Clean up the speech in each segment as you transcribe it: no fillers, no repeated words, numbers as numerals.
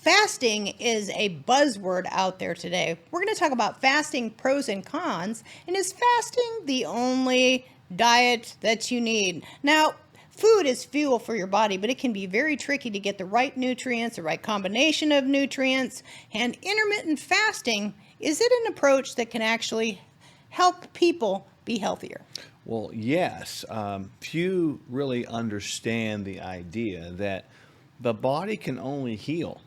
Fasting is a buzzword out there today. We're going to talk about fasting pros and cons, and is fasting the only diet that you need? Now, food is fuel for your body, but it can be very tricky to get the right nutrients, the right combination of nutrients, and intermittent fasting, is it an approach that can actually help people be healthier? Well, yes. Few really understand the idea that the body can only heal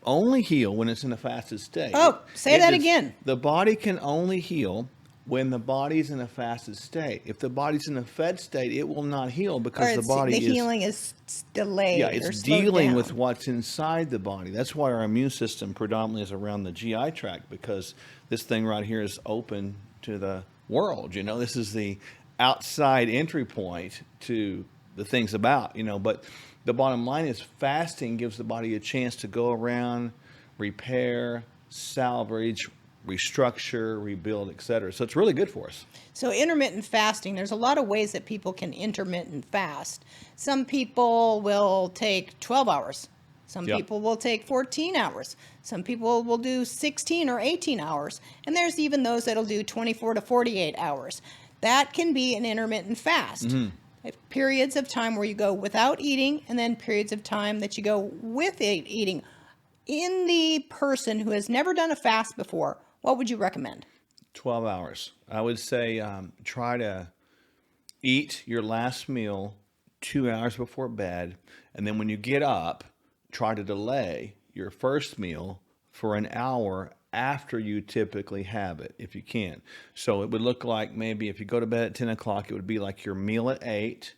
when it's in a fasted state. Oh, say that again. The body can only heal when the body's in a fasted state. If the body's in a fed state, it will not heal because the body healing is delayed. Yeah, or it's slowed dealing down. with what's inside the body. That's why our immune system predominantly is around the GI tract, because this thing right here is open to the world. This is the outside entry point to the things about, but the bottom line is fasting gives the body a chance to go around, repair, salvage, restructure, rebuild, etc. So it's really good for us. So intermittent fasting, there's a lot of ways that people can intermittent fast. Some people will take 12 hours. Some people will take 14 hours. Some people will do 16 or 18 hours. And there's even those that'll do 24 to 48 hours. That can be an intermittent fast. Mm-hmm. Periods of time where you go without eating, and then periods of time that you go with eating. In the person who has never done a fast before, what would you recommend? 12 hours. I would say try to eat your last meal 2 hours before bed. And then when you get up, try to delay your first meal for an hour after you typically have it, if you can. So it would look like maybe if you go to bed at 10 o'clock, it would be like your meal at 8,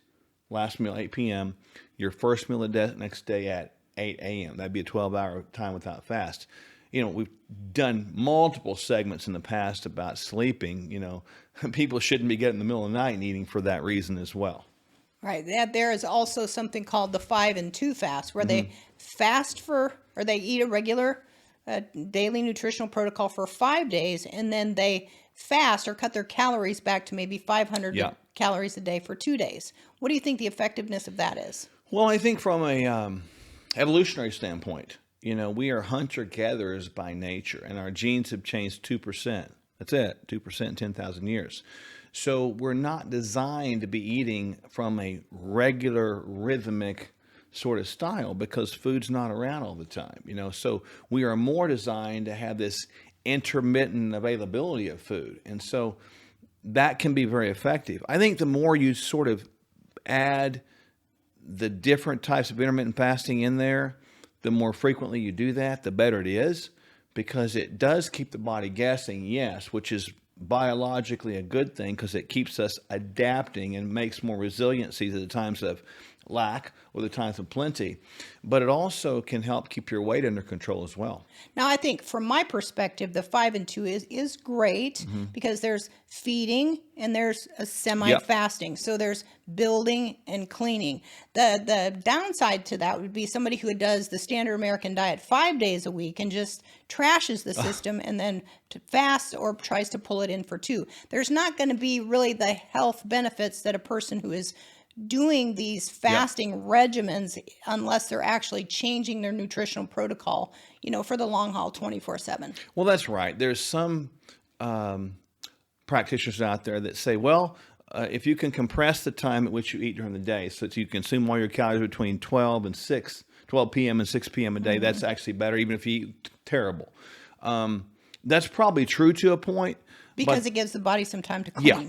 last meal 8 p.m., your first meal the next day at 8 a.m. That'd be a 12-hour time without fast. We've done multiple segments in the past about sleeping. People shouldn't be getting in the middle of the night and eating for that reason as well. Right. There is also something called the 5 and 2 fast, where they fast or they eat a regular daily nutritional protocol for 5 days, and then they fast or cut their calories back to maybe 500 calories a day for 2 days. What do you think the effectiveness of that is? Well, I think from a evolutionary standpoint, we are hunter-gatherers by nature, and our genes have changed 2%. That's it, 2% in 10,000 years. So we're not designed to be eating from a regular rhythmic sort of style because food's not around all the time, So we are more designed to have this intermittent availability of food. And so that can be very effective. I think the more you sort of add the different types of intermittent fasting in there, the more frequently you do that, the better it is, because it does keep the body guessing, yes, which is biologically a good thing because it keeps us adapting and makes more resiliency to the times of lack or the times of plenty. But it also can help keep your weight under control as well. Now, I think from my perspective, the 5 and 2 is great because there's feeding and there's a semi-fasting. So there's building and cleaning. The downside to that would be somebody who does the standard American diet 5 days a week and just trashes the system and then fasts or tries to pull it in for 2. There's not going to be really the health benefits that a person who is doing these fasting regimens, unless they're actually changing their nutritional protocol, for the long haul 24/7. Well, that's right. There's some practitioners out there that say, well, if you can compress the time at which you eat during the day so that you consume all your calories between 12 p.m. and 6 p.m. a day, that's actually better, even if you eat terrible. That's probably true to a point. Because it gives the body some time to clean. Yeah.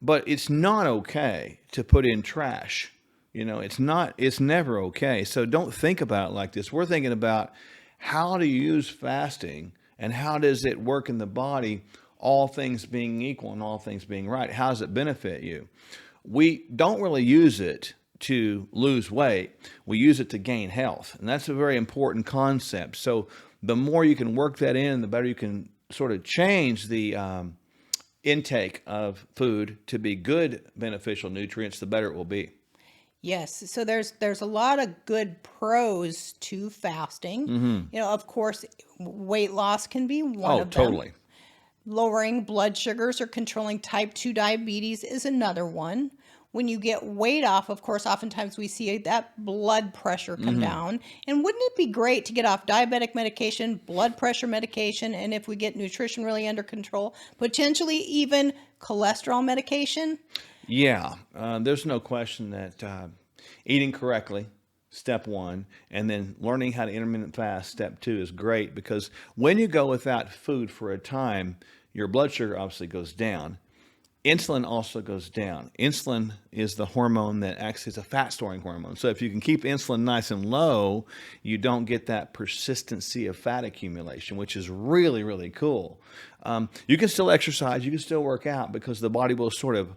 But it's not okay to put in trash. It's never okay. So don't think about it like this. We're thinking about how to use fasting and how does it work in the body, all things being equal and all things being right. How does it benefit you? We don't really use it to lose weight. We use it to gain health. And that's a very important concept. So the more you can work that in, the better you can sort of change the intake of food to be good beneficial nutrients, the better it will be. Yes. So there's a lot of good pros to fasting. Of course, weight loss can be one of them. Totally. Lowering blood sugars or controlling type 2 diabetes is another one. when you get weight off, of course, oftentimes we see that blood pressure come down. And wouldn't it be great to get off diabetic medication, blood pressure medication, and if we get nutrition really under control, potentially even cholesterol medication? Yeah, there's no question that eating correctly, step one, and then learning how to intermittent fast, step two, is great, because when you go without food for a time, your blood sugar obviously goes down. Insulin also goes down. Insulin is the hormone that acts as a fat storing hormone. So if you can keep insulin nice and low, you don't get that persistency of fat accumulation, which is really, really cool. You can still exercise, you can still work out, because the body will sort of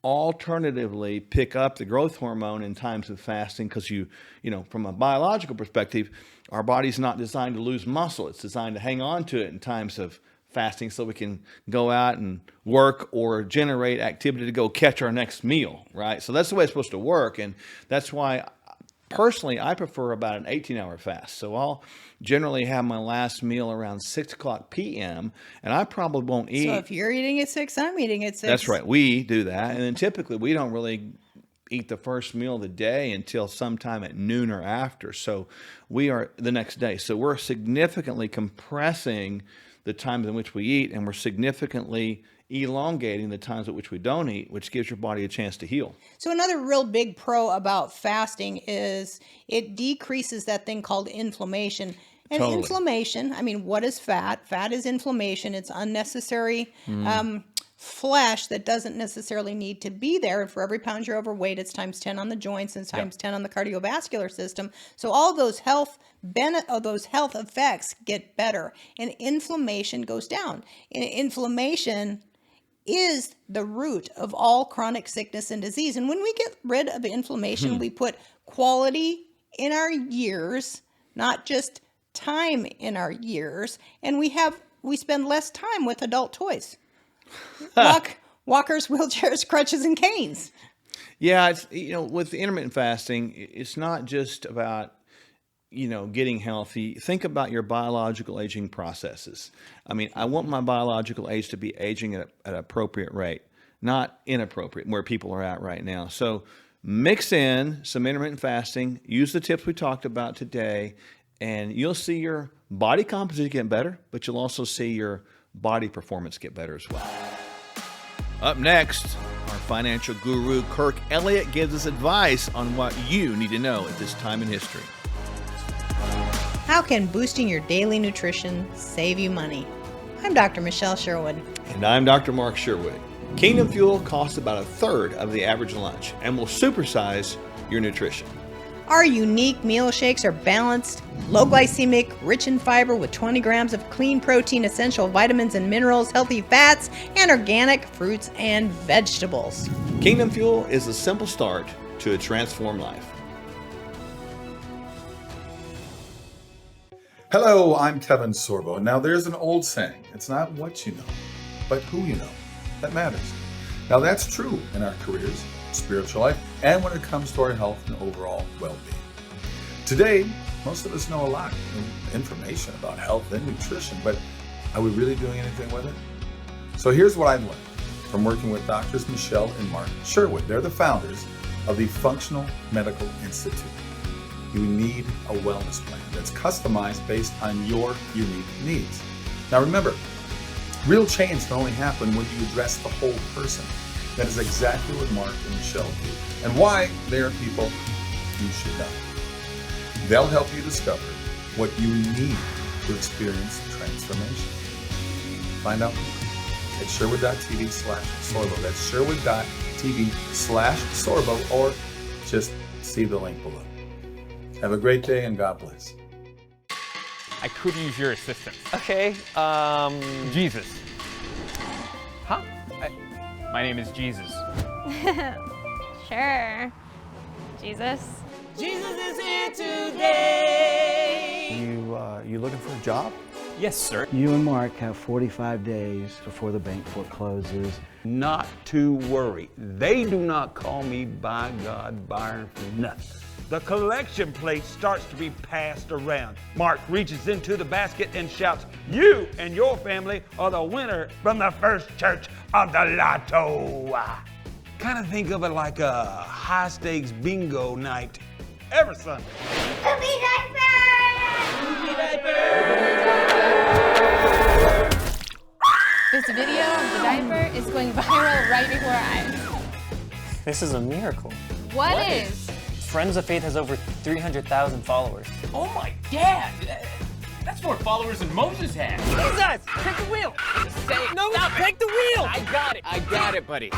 alternatively pick up the growth hormone in times of fasting, because you know, from a biological perspective, our body's not designed to lose muscle. It's designed to hang on to it in times of fasting so we can go out and work or generate activity to go catch our next meal, right? So that's the way it's supposed to work. And that's why personally, I prefer about an 18-hour fast. So I'll generally have my last meal around 6 o'clock p.m. and I probably won't eat. So if you're eating at 6, I'm eating at 6. That's right. We do that. And then typically we don't really eat the first meal of the day until sometime at noon or after. So we are the next day. So we're significantly compressing the times in which we eat, and we're significantly elongating the times at which we don't eat, which gives your body a chance to heal. So another real big pro about fasting is it decreases that thing called inflammation. And Totally. Inflammation, I mean, what is fat? Fat is inflammation. It's unnecessary flesh that doesn't necessarily need to be there. And for every pound you're overweight, it's times 10 on the joints and it's times 10 on the cardiovascular system. So all those health effects get better and inflammation goes down. And inflammation is the root of all chronic sickness and disease. And when we get rid of inflammation, we put quality in our years, not just time in our years, and we spend less time with adult toys. Walkers, wheelchairs, crutches, and canes. Yeah, it's, you know, with the intermittent fasting, it's not just about, you know, getting healthy. Think about your biological aging processes. I mean, I want my biological age to be aging at an appropriate rate, not inappropriate, where people are at right now. So mix in some intermittent fasting, use the tips we talked about today, and you'll see your body composition get better, but you'll also see your body performance get better as well. Up next, our financial guru, Kirk Elliott, gives us advice on what you need to know at this time in history. How can boosting your daily nutrition save you money? I'm Dr. Michele Sherwood. And I'm Dr. Mark Sherwood. Kingdom Fuel costs about a third of the average lunch and will supersize your nutrition. Our unique meal shakes are balanced, low glycemic, rich in fiber with 20 grams of clean protein, essential vitamins and minerals, healthy fats, and organic fruits and vegetables. Kingdom Fuel is a simple start to a transformed life. Hello, I'm Kevin Sorbo. Now, there's an old saying, it's not what you know, but who you know that matters. Now, that's true in our careers, spiritual life, and when it comes to our health and overall well-being. Today, most of us know a lot of information about health and nutrition, but are we really doing anything with it? So here's what I've learned from working with Doctors Michele and Mark Sherwood. They're the founders of the Functional Medical Institute. You need a wellness plan that's customized based on your unique needs. Now remember, real change can only happen when you address the whole person. That is exactly what Mark and Michele do, and why they are people you should know. They'll help you discover what you need to experience transformation. Find out at Sherwood.tv/Sorbo. That's Sherwood.tv/Sorbo, or just see the link below. Have a great day and God bless. I could use your assistance. Okay, Jesus. Huh? My name is Jesus. Sure. Jesus. Jesus is here today. You looking for a job? Yes, sir. You and Mark have 45 days before the bank forecloses. Not to worry. They do not call me by God Byron for nothing. The collection plate starts to be passed around. Mark reaches into the basket and shouts, "You and your family are the winner from the First Church of the Lotto." kind of think of it like a high-stakes bingo night every Sunday. This video of the diaper is going viral right before our eyes. This is a miracle. What is? Friends of Faith has over 300,000 followers. Oh my dad! That's more followers than Moses had. Jesus! Take the wheel! No, stop take the wheel! I got it, buddy.